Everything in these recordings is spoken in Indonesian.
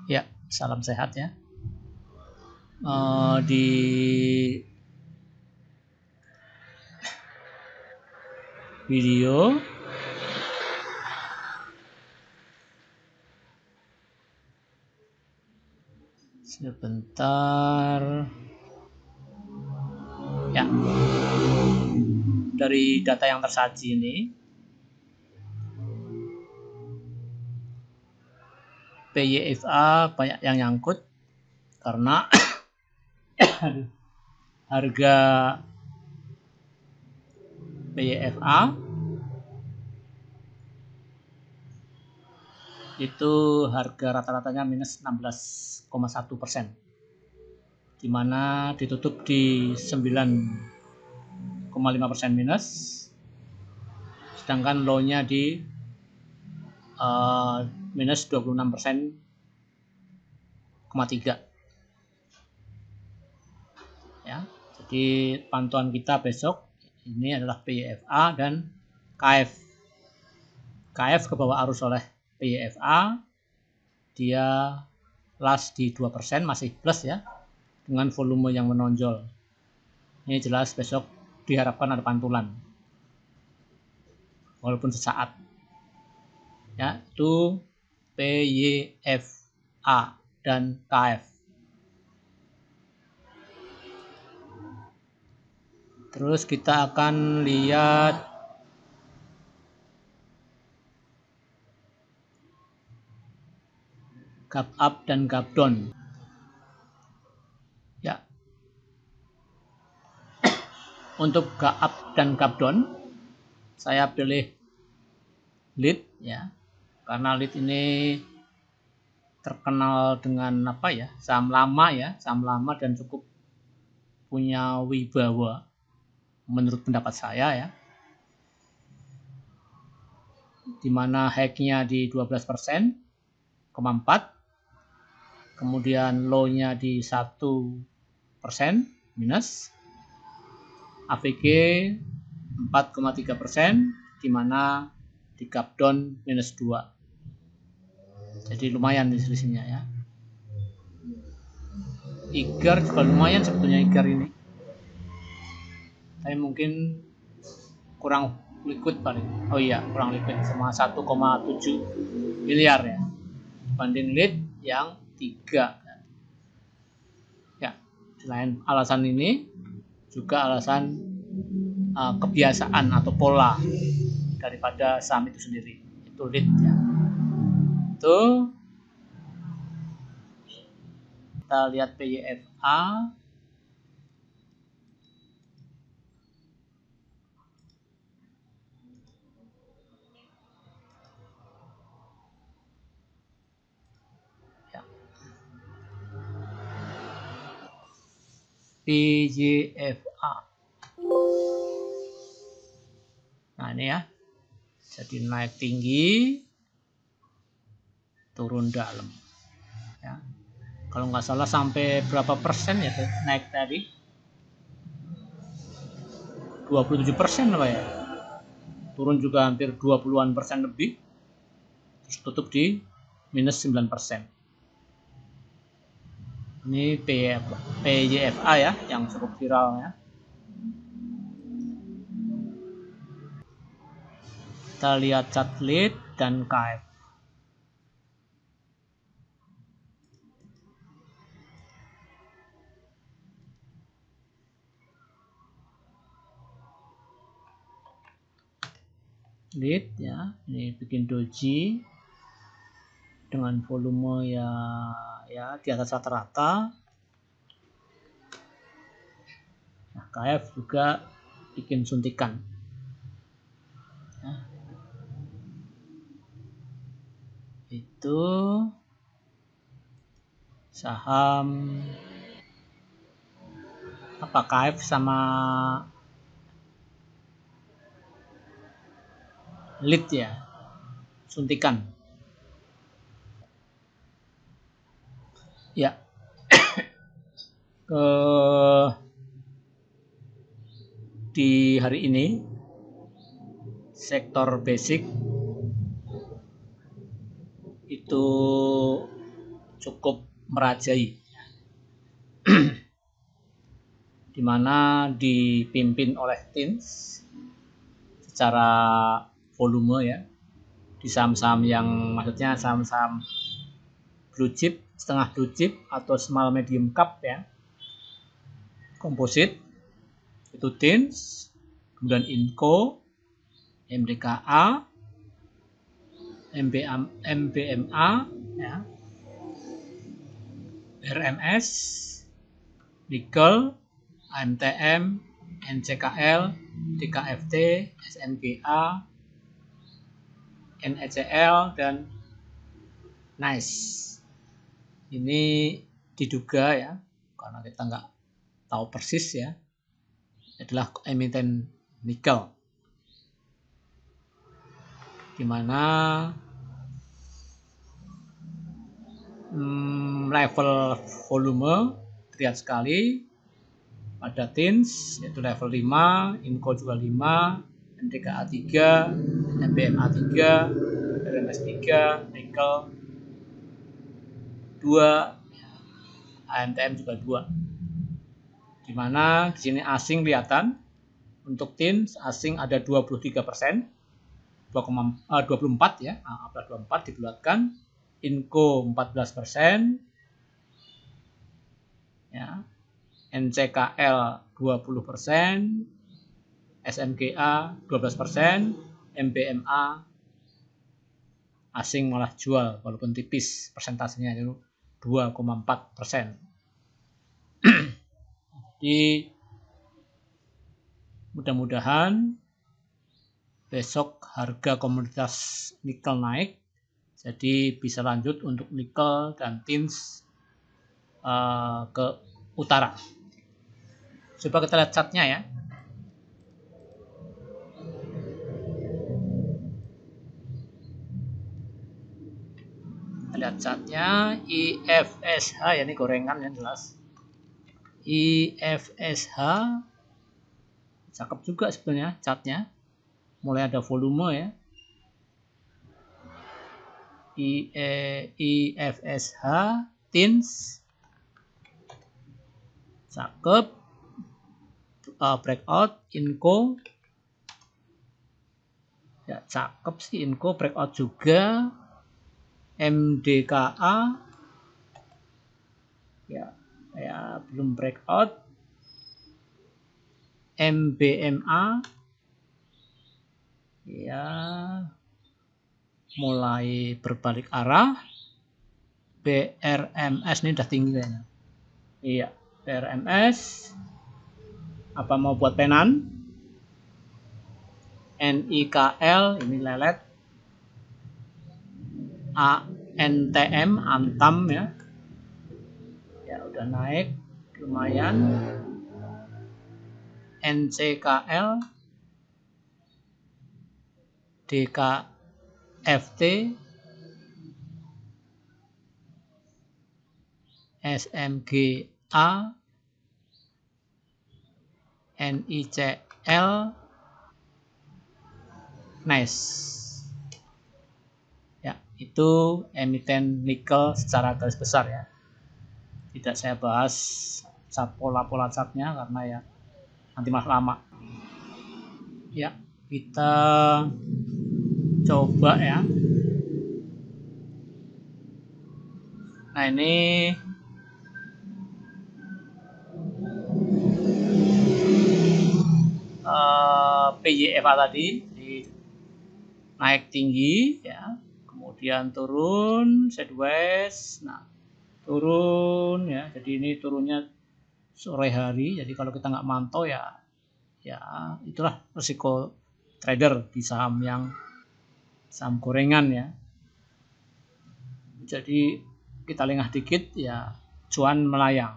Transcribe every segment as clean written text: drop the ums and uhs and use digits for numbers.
Ya, salam sehat ya. Di video sebentar ya, dari data yang tersaji ini PYFA banyak yang nyangkut karena harga PYFA itu harga rata-ratanya minus 16,1%, dimana ditutup di 9,5% minus, sedangkan low-nya di minus 26,3%. Ya, jadi pantauan kita besok ini adalah PYFA dan KF. KF ke bawah arus oleh PYFA, dia last di 2%, masih plus ya, dengan volume yang menonjol. Ini jelas besok diharapkan ada pantulan, walaupun sesaat. Ya, itu PYFA dan KF. Terus kita akan lihat gap up dan gap down. Ya. Untuk gap up dan gap down, saya pilih lead ya. Karena lead ini terkenal dengan apa ya? Saham lama ya, saham lama dan cukup punya wibawa menurut pendapat saya ya. Dimana high-nya di 12,4%, kemudian low-nya di 1% minus, AVG 4,3%, dimana di gap down minus 2. Jadi lumayan di selisihnya ya. IGAR juga lumayan sebetulnya IGAR ini. Tapi mungkin kurang liquid paling. Oh iya, kurang liquid, sama 1,7 miliar ya. Dibanding lead yang 3. Ya, selain alasan ini juga alasan kebiasaan atau pola daripada saham itu sendiri. Itu lead ya. Itu kita lihat PYFA. Ya. PYFA. Nah ini ya, jadi naik tinggi, turun dalam. Ya. Kalau nggak salah sampai berapa persen ya naik tadi? 27% apa ya? Turun juga hampir 20-an persen lebih. Terus tutup di minus 9%. Ini PYFA ya, yang cukup viral ya. Kita lihat chart lead dan KF. Lead ya, ini bikin doji dengan volume ya di atas rata-rata. Nah, KF juga bikin suntikan. Ya. Itu saham apa, KF sama lead ya, suntikan ya. Di hari ini sektor basic itu cukup merajai, di mana dipimpin oleh TINS secara volume ya, di saham-saham yang maksudnya saham-saham blue chip, setengah blue chip atau small medium cap ya, komposit itu TINS, kemudian INCO, MDKA, MBMA ya, RMS, Nickel, AMTM, NCKL, DKFT, SNGA, NECL, dan NICE. Ini diduga ya, karena kita nggak tahu persis ya, adalah emiten nikel, di mana level volume terlihat sekali pada TINS yaitu level 5, INCO juga 5, NDKA 3, MBMA 3, RMS 3, Nickel 2, AMTM juga 2. Di mana di sini asing kelihatan. Untuk TINS asing ada 23%, 24 ya, 24 dibulatkan. INCO 14%, ya, NCKL 20%, SNGA 12%, MBMA asing malah jual walaupun tipis persentasenya itu 2,4%. Jadi mudah-mudahan besok harga komoditas nikel naik, jadi bisa lanjut untuk nikel dan TINS ke utara. Coba kita lihat chartnya ya. Kita lihat chartnya IFSH ya, ini gorengan yang jelas. IFSH cakep juga sebenarnya chartnya, mulai ada volume ya. IFSH TINS cakep, breakout. INCO ya cakep sih, INCO breakout juga. MDKA ya belum breakout. MBMA ya mulai berbalik arah. BRMS ini udah tinggi kayaknya. Iya, BRMS apa mau buat penan. NIKL ini lelet. ANTM Antam ya udah naik lumayan. NCKL, DKFT, SMGA, NICL, NICE. Ya, itu emiten nikel secara garis besar ya. Tidak saya bahas pola-pola chartnya karena ya nanti malah lama. Ya, kita coba ya. Nah, ini PYFA tadi naik tinggi ya, kemudian turun sideways. Nah, turun ya, jadi ini turunnya sore hari, jadi kalau kita nggak mantau ya itulah risiko trader di saham gorengan ya. Jadi kita lengah dikit ya cuan melayang.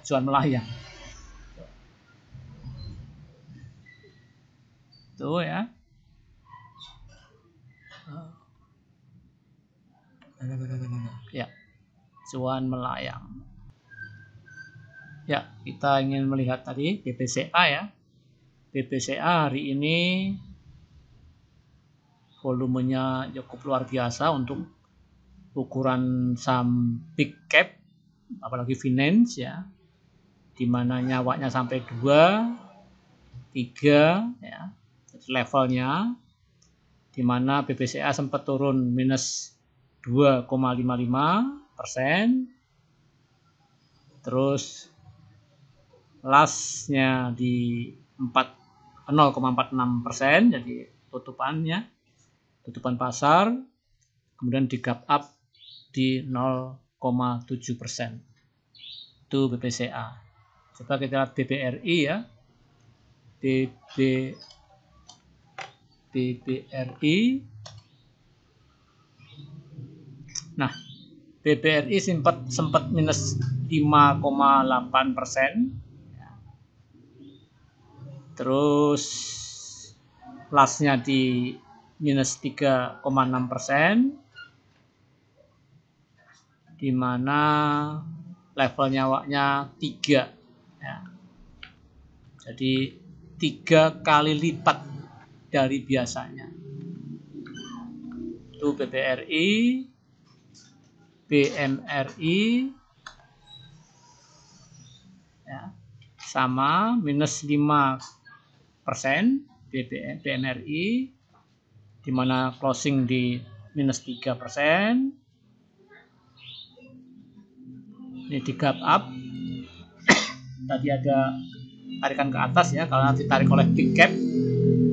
Cuan melayang. Tuh ya. Ya, cuan melayang. Ya, kita ingin melihat tadi BPCA ya. BPCA hari ini volumenya cukup luar biasa untuk ukuran saham big cap, apalagi finance ya, di mana nyawanya sampai 2, 3 ya, levelnya, di mana BBCA sempat turun minus 2,55%, terus lastnya di 0,46%, jadi tutupan pasar, kemudian di gap up di 0,7%. Itu BBCA. Coba kita lihat BBRI ya. BBRI. Nah, BBRI sempat minus 5,8%. Terus lastnya di minus 3,6%, di mana level nyawanya 3 ya. Jadi 3 kali lipat dari biasanya. Itu BBRI, BMRI ya, sama minus 5% BMRI, di mana closing di minus 3%. Ini di gap up. Tadi ada tarikan ke atas ya, karena ditarik oleh big cap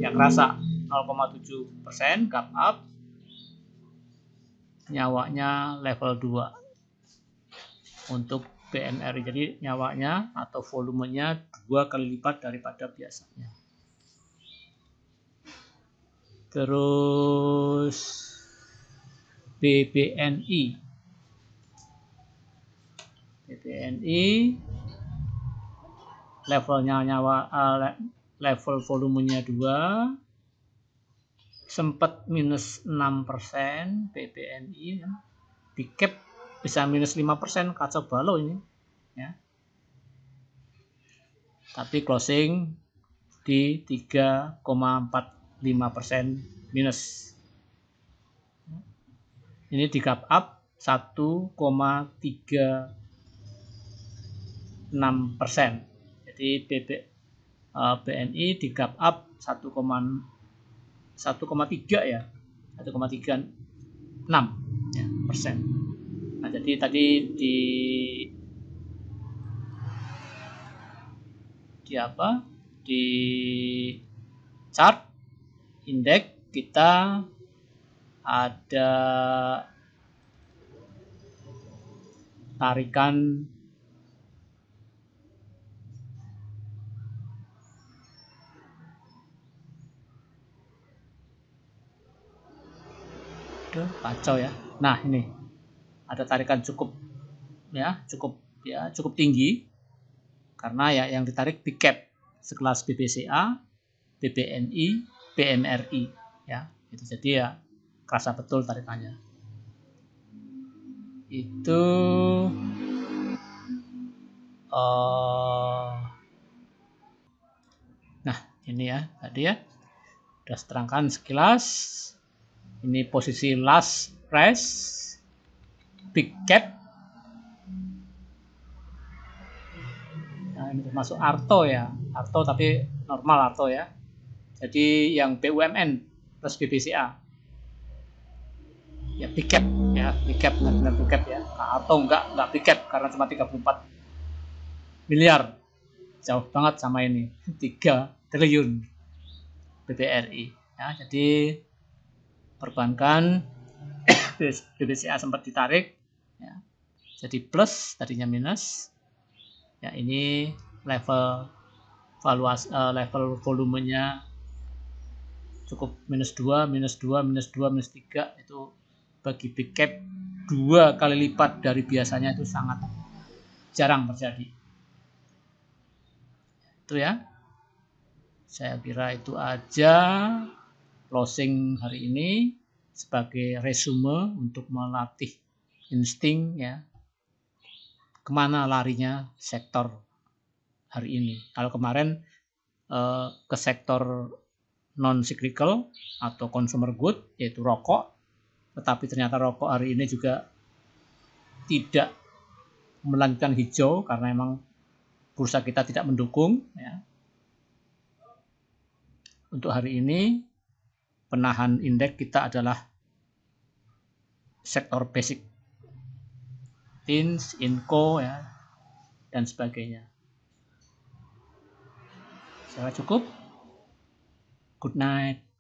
yang kerasa 0,7%, gap up. Nyawanya level 2 untuk BMRI. Jadi nyawanya atau volumenya 2 kali lipat daripada biasanya. Terus BBNI. Levelnya level volumenya 2, sempat minus 6%. BBNI big cap bisa minus 5%, kacau balau ini ya. Tapi closing di 3,45% minus. Ini di gap up 1,36%. Jadi BNI di gap up 1,3 ya, 1,36 ya, persen. Nah, jadi tadi di chart indeks kita ada tarikan kacau ya. Nah, ini ada tarikan cukup tinggi, karena ya yang ditarik big cap sekelas BBCA, BBNI, BMRI ya. Itu jadi ya kerasa betul tarikannya. Itu nah, ini ya tadi ya udah terangkan sekilas. Ini posisi last price big cap. Nah, ini termasuk Arto ya, Arto tapi normal Arto ya. Jadi yang BUMN plus BBCA ya big cap ya, big cap benar-benar big cap ya. Nah, Arto enggak big cap karena cuma 34 miliar, jauh banget sama ini 3 triliun BBRI ya. Jadi perbankan BBCA sempat ditarik ya, jadi plus, tadinya minus ya. Ini level volumenya cukup minus 2, minus 2, minus 2, minus 3. Itu bagi big cap 2 kali lipat dari biasanya, itu sangat jarang terjadi. Itu ya, saya kira itu aja closing hari ini sebagai resume untuk melatih insting ya, kemana larinya sektor hari ini. Kalau kemarin ke sektor non cyclical atau consumer good, yaitu rokok, tetapi ternyata rokok hari ini juga tidak melanjutkan hijau karena memang bursa kita tidak mendukung ya. Untuk hari ini penahan indeks kita adalah sektor basic, Tins, Inco ya, dan sebagainya. Saya cukup. Good night.